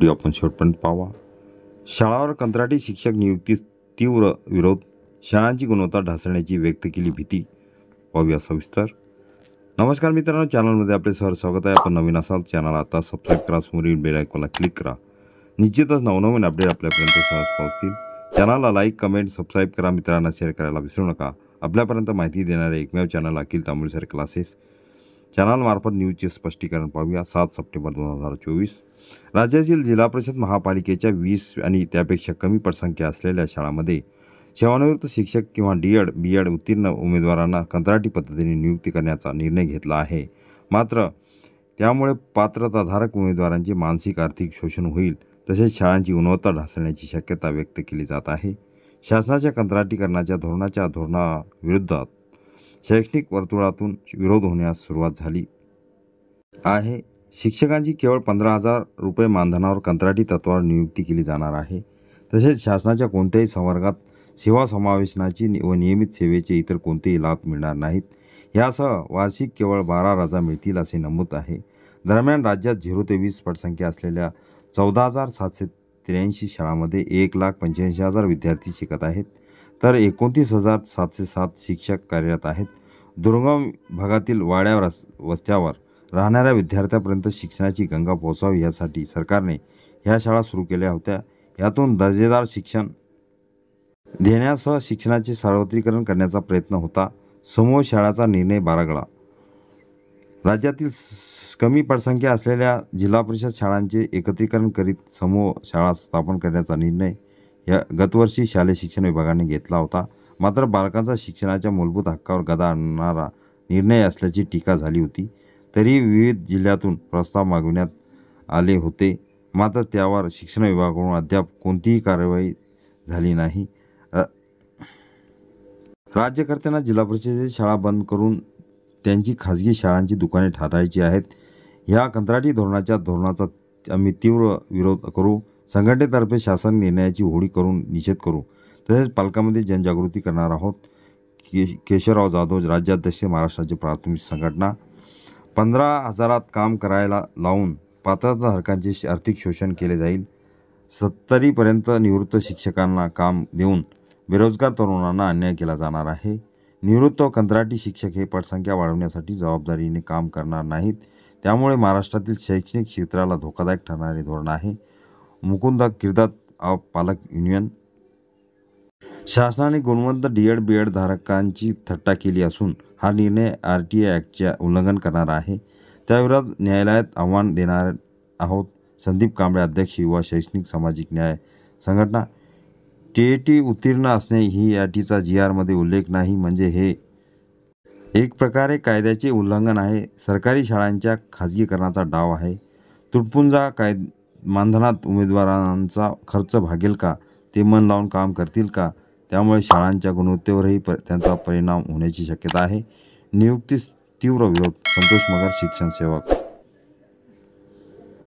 Video आपण शेवटपर्यंत पाहावा। शाळावर कंत्राटी शिक्षक नियुक्तीस तीव्र विरोध, शाळांची गुणवत्ता ढासळण्याची व्यक्त केली भीती। पाहूया सविस्तर। नमस्कार मित्रांनो, चॅनलमध्ये आपले स्वागत आहे। आपण नवीन असाल चॅनल आता सबस्क्राईब करा, समोरील बेल आयकॉनला क्लिक करा। निश्चितच नवनवीन अपडेट आपल्यापर्यंत सहज पोहोचतील। चॅनलला लाईक, कमेंट, सबस्क्राईब करा, मित्रांना शेअर करायला विसरू नका। आपल्यापर्यंत माहिती देणारे एकमेव चॅनल अखिल तांबोळी सर क्लासेस चॅनल मार्फत न्यूजचे स्पष्टीकरण पाहूया। 7 सप्टेंबर 2024 राज्यातील जिल्हा परिषद महापालिकेच्या 20 आणि त्यापेक्षा कमी पटसंख्या असलेल्या शाळांमध्ये सेवानिवृत्त शिक्षक किंवा डी.एड. बी.एड. उत्तीर्ण उमेदवारांना कंत्राटी पद्धतीने नियुक्ती करण्याचा निर्णय घेतला आहे। मात्र त्यामुळे पात्रताधारक उमेदवारांचे मानसिक आर्थिक शोषण होईल, तसेच शाळांची गुणवत्ता ढासळण्याची शक्यता व्यक्त केली जात आहे। शासनाच्या कंत्राटीकरणाच्या धोरणाविरुद्ध शैक्षणिक वर्तुळातून विरोध होण्यास सुरुवात झाली आहे। शिक्षकांची केवळ 15,000 रुपये मानधनावर कंत्राटी तत्त्वावर नियुक्ती केली जाणार आहे। तसेच शासनाच्या कोणत्याही संवर्गात सेवा समावेशनाची व नियमित सेवेचे इतर कोणतेही लाभ मिळणार नाहीत। यासह वार्षिक केवळ 12 रजा मिळतील असे नमूद आहे। दरम्यान राज्यात 0 ते 20 पटसंख्या असलेल्या 14,783 शाळांमध्ये 1,85,000 विद्यार्थी शिकत आहेत, तर 29,707 शिक्षक कार्यरत आहेत। दुर्गम भागातील वाड्या वस्त्यावर राहणाऱ्या विद्यार्थ्यांपर्यंत शिक्षणाची गंगा पोहोचावी यासाठी सरकारने ह्या शाळा सुरू केल्या होत्या। यातून दर्जेदार शिक्षण देण्यासह शिक्षणाचे सार्वत्रिकरण करण्याचा प्रयत्न होता। समूह शाळाचा निर्णय बारगळा। राज्यातील कमी पटसंख्या असलेल्या जिल्हा परिषद शाळांचे एकत्रीकरण करीत समूह शाळा स्थापन करण्याचा निर्णय गतवर्षी शालेय शिक्षण विभागाने घेतला होता। मात्र बालकांचा शिक्षणाच्या मूलभूत हक्कावर गदा आणणारा निर्णय असल्याची टीका झाली होती। तरी विविध जिल्ह्यातून प्रस्ताव मागविण्यात आले होते, मात्र त्यावर शिक्षण विभागाकडून अद्याप कोणतीही कारवाई झाली नाही। राज्यकर्त्यांना जिल्हा परिषदेची शाळा बंद करून त्यांची खाजगी शाळांची दुकाने ठरवायची आहेत। ह्या कंत्राटी धोरणाचा आम्ही तीव्र विरोध करू। संघटनेतर्फे शासन निर्णयाची होळी करून निषेध करू, तसेच पालकांमध्ये जनजागृती करणार आहोत। केशवराव जाधव, राज्याध्यक्ष, महाराष्ट्र राज्य प्राथमिक संघटना। 15,000 काम करायला लावून पात्रताधारकांचे आर्थिक शोषण केले जाईल। 70पर्यंत निवृत्त शिक्षकांना काम देऊन बेरोजगार तरुणांना अन्याय केला जाणार आहे। निवृत्त व कंत्राटी शिक्षक हे पटसंख्या वाढवण्यासाठी जबाबदारीने काम करणार नाहीत, त्यामुळे महाराष्ट्रातील शैक्षणिक क्षेत्राला धोकादायक ठरणारे धोरण आहे। मुकुंद किर्दत ऑफ पालक युनियन। शासनाने गुणवंत डी.एड. बी.एड. धारकांची थट्टा केली असून हा निर्णय आर.टी.आय. ॲक्टचे उल्लंघन करणार आहे। त्याविरोधात न्यायालयात आव्हान देणार आहोत। संदीप कांबळे, अध्यक्ष, युवा शैक्षणिक सामाजिक न्याय संघटना। टी.ए.टी. उत्तीर्ण असणे ही अटीचा जी.आर.मध्ये उल्लेख नाही, म्हणजे हे एक प्रकारे कायद्याचे उल्लंघन आहे। सरकारी शाळांच्या खाजगीकरणाचा डाव आहे। तुटपुंजा मानधनात उमेदवारांचा खर्च भागेल का? ते मन लावून काम करतील का? त्यामुळे शाळांच्या गुणवत्तेवरही त्यांचा परिणाम होण्याची शक्यता आहे। नियुक्तीस तीव्र विरोध, संतोष मगर, शिक्षण सेवक।